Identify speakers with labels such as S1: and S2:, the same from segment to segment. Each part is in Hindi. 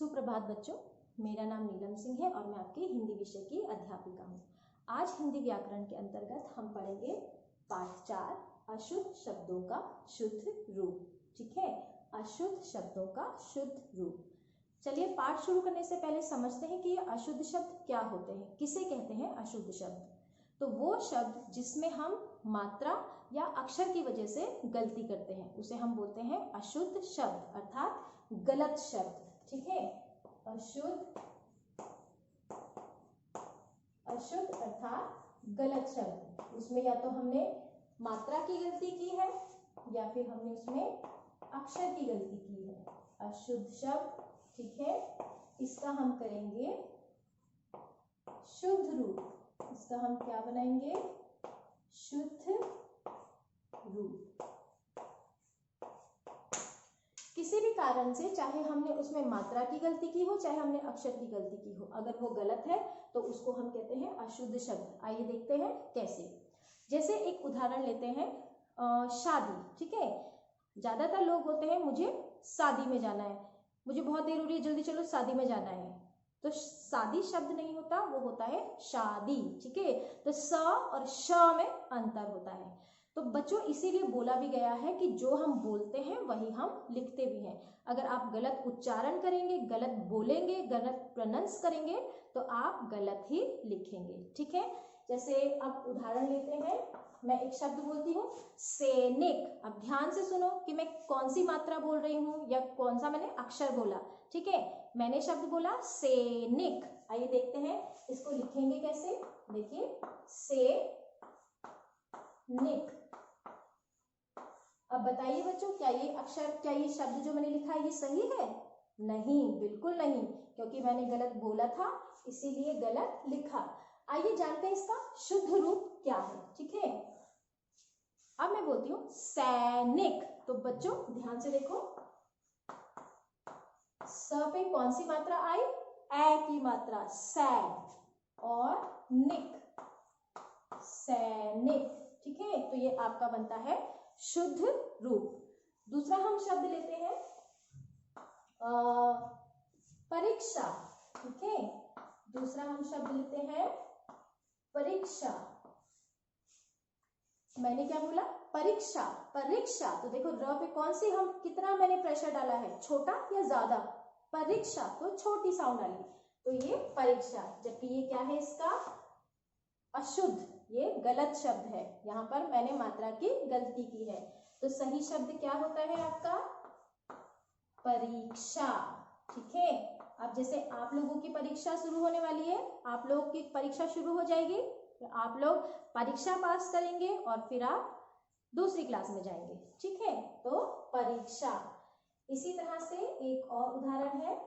S1: सुप्रभात बच्चों, मेरा नाम नीलम सिंह है और मैं आपकी हिंदी विषय की अध्यापिका हूँ। आज हिंदी व्याकरण के अंतर्गत हम पढ़ेंगे पाठ 4 अशुद्ध शब्दों का शुद्ध रूप। ठीक है, अशुद्ध शब्दों का शुद्ध रूप। चलिए पाठ शुरू करने से पहले समझते हैं कि ये अशुद्ध शब्द क्या होते हैं, किसे कहते हैं अशुद्ध शब्द। तो वो शब्द जिसमें हम मात्रा या अक्षर की वजह से गलती करते हैं उसे हम बोलते हैं अशुद्ध शब्द अर्थात गलत शब्द। ठीक है, अशुद्ध अर्थात गलत शब्द। उसमें या तो हमने मात्रा की गलती की है या फिर हमने उसमें अक्षर की गलती की है। अशुद्ध शब्द, ठीक है, इसका हम करेंगे शुद्ध रूप। इसका हम क्या बनाएंगे? शुद्ध रूप। किसी भी कारण से, चाहे हमने उसमें मात्रा की गलती की हो चाहे हमने अक्षर की गलती की हो, अगर वो गलत है तो उसको हम कहते हैं अशुद्ध शब्द। आइए देखते हैं कैसे। जैसे एक उदाहरण लेते हैं, शादी। ठीक है, ज्यादातर लोग होते हैं मुझे शादी में जाना है, मुझे बहुत देर हो रही है, जल्दी चलो शादी में जाना है। तो शादी शब्द नहीं होता, वो होता है शादी। ठीक है, तो स और श में अंतर होता है। तो बच्चों इसीलिए बोला भी गया है कि जो हम बोलते हैं वही हम लिखते भी हैं। अगर आप गलत उच्चारण करेंगे, गलत बोलेंगे, गलत प्रोनाउंस करेंगे तो आप गलत ही लिखेंगे। ठीक है, जैसे अब उदाहरण लेते हैं। मैं एक शब्द बोलती हूँ सैनिक। अब ध्यान से सुनो कि मैं कौन सी मात्रा बोल रही हूँ या कौन सा मैंने अक्षर बोला। ठीक है, मैंने शब्द बोला सैनिक। आइए देखते हैं इसको लिखेंगे कैसे। देखिए, सैनिक। अब बताइए बच्चों, क्या ये अक्षर, क्या ये शब्द जो मैंने लिखा है ये सही है? नहीं, बिल्कुल नहीं, क्योंकि मैंने गलत बोला था इसीलिए गलत लिखा। आइए जानते हैं इसका शुद्ध रूप क्या है। ठीक है, अब मैं बोलती हूँ सैनिक। तो बच्चों ध्यान से देखो, स पे कौन सी मात्रा आई? ए की मात्रा, सै, और निक, सैनिक। ठीक है, तो ये आपका बनता है शुद्ध रूप। दूसरा हम शब्द लेते हैं परीक्षा। ठीक है, दूसरा हम शब्द लेते हैं परीक्षा। मैंने क्या बोला? परीक्षा। परीक्षा, तो देखो र पे कौन सी, हम कितना मैंने प्रेशर डाला है, छोटा या ज्यादा? परीक्षा तो छोटी साउंड डाली, तो ये परीक्षा। जबकि ये क्या है इसका? अशुद्ध, ये गलत शब्द है। यहाँ पर मैंने मात्रा की गलती की है। तो सही शब्द क्या होता है आपका? परीक्षा। ठीक है, अब जैसे आप लोगों की परीक्षा शुरू होने वाली है, आप लोगों की परीक्षा शुरू हो जाएगी, तो आप लोग परीक्षा पास करेंगे और फिर आप दूसरी क्लास में जाएंगे। ठीक है, तो परीक्षा। इसी तरह से एक और उदाहरण है,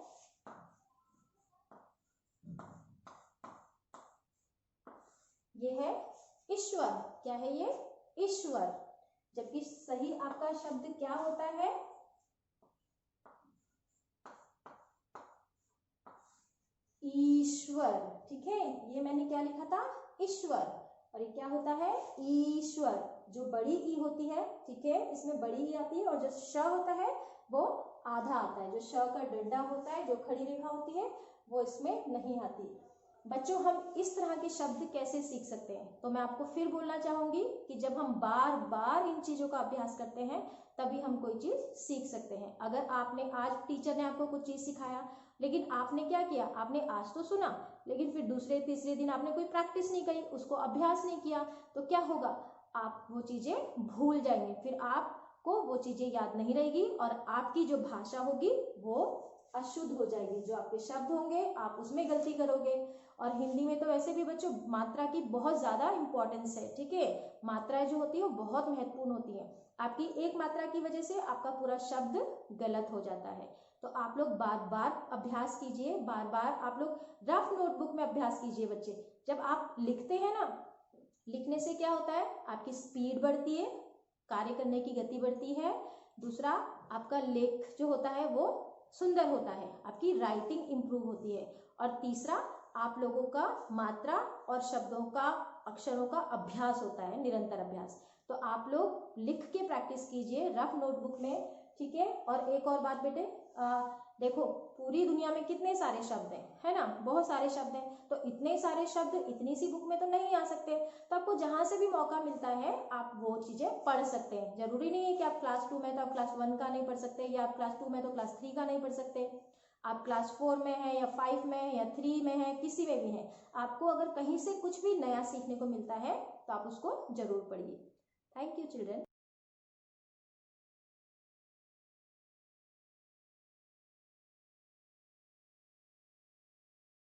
S1: ये है ईश्वर। क्या है ये? ईश्वर। जबकि सही आपका शब्द क्या होता है? ईश्वर। ठीक है, ये मैंने क्या लिखा था? ईश्वर, और ये क्या होता है? ईश्वर। जो बड़ी ई होती है, ठीक है, इसमें बड़ी ई आती है, और जो श होता है वो आधा आता है। जो श का डंडा होता है, जो खड़ी रेखा होती है, वो इसमें नहीं आती। बच्चों हम इस तरह के शब्द कैसे सीख सकते हैं? तो मैं आपको फिर बोलना चाहूंगी कि जब हम बार बार इन चीजों का अभ्यास करते हैं तभी हम कोई चीज सीख सकते हैं। अगर आपने आज, टीचर ने आपको कुछ चीज सिखाया, लेकिन आपने क्या किया? आपने आज तो सुना, लेकिन फिर दूसरे तीसरे दिन आपने कोई प्रैक्टिस नहीं करी, उसको अभ्यास नहीं किया, तो क्या होगा? आप वो चीजें भूल जाएंगे, फिर आपको वो चीजें याद नहीं रहेगी और आपकी जो भाषा होगी वो अशुद्ध हो जाएगी। जो आपके शब्द होंगे आप उसमें गलती करोगे। और हिंदी में तो वैसे भी बच्चों मात्रा की बहुत ज्यादा इंपॉर्टेंस है। ठीक है, मात्राएं जो होती है वो बहुत महत्वपूर्ण होती है। आपकी एक मात्रा की वजह से आपका पूरा शब्द गलत हो जाता है। तो आप लोग बार बार अभ्यास कीजिए, बार बार आप लोग रफ नोटबुक में अभ्यास कीजिए। बच्चे जब आप लिखते हैं ना, लिखने से क्या होता है? आपकी स्पीड बढ़ती है, कार्य करने की गति बढ़ती है। दूसरा, आपका लेख जो होता है वो सुंदर होता है, आपकी राइटिंग इंप्रूव होती है। और तीसरा, आप लोगों का मात्रा और शब्दों का, अक्षरों का अभ्यास होता है, निरंतर अभ्यास। तो आप लोग लिख के प्रैक्टिस कीजिए रफ नोटबुक में। ठीक है, और एक और बात बेटे, देखो पूरी दुनिया में कितने सारे शब्द हैं, है ना, बहुत सारे शब्द हैं, तो इतने सारे शब्द इतनी सी बुक में तो नहीं आ सकते। तो आपको जहां से भी मौका मिलता है आप वो चीजें पढ़ सकते हैं। जरूरी नहीं है कि आप क्लास 2 में तो आप क्लास 1 का नहीं पढ़ सकते, या आप क्लास 2 में तो क्लास 3 का नहीं पढ़ सकते। आप क्लास 4 में है या 5 में है या 3 में है, किसी में भी है, आपको अगर कहीं से कुछ भी नया सीखने को मिलता है तो आप उसको जरूर पढ़िए। Thank you children.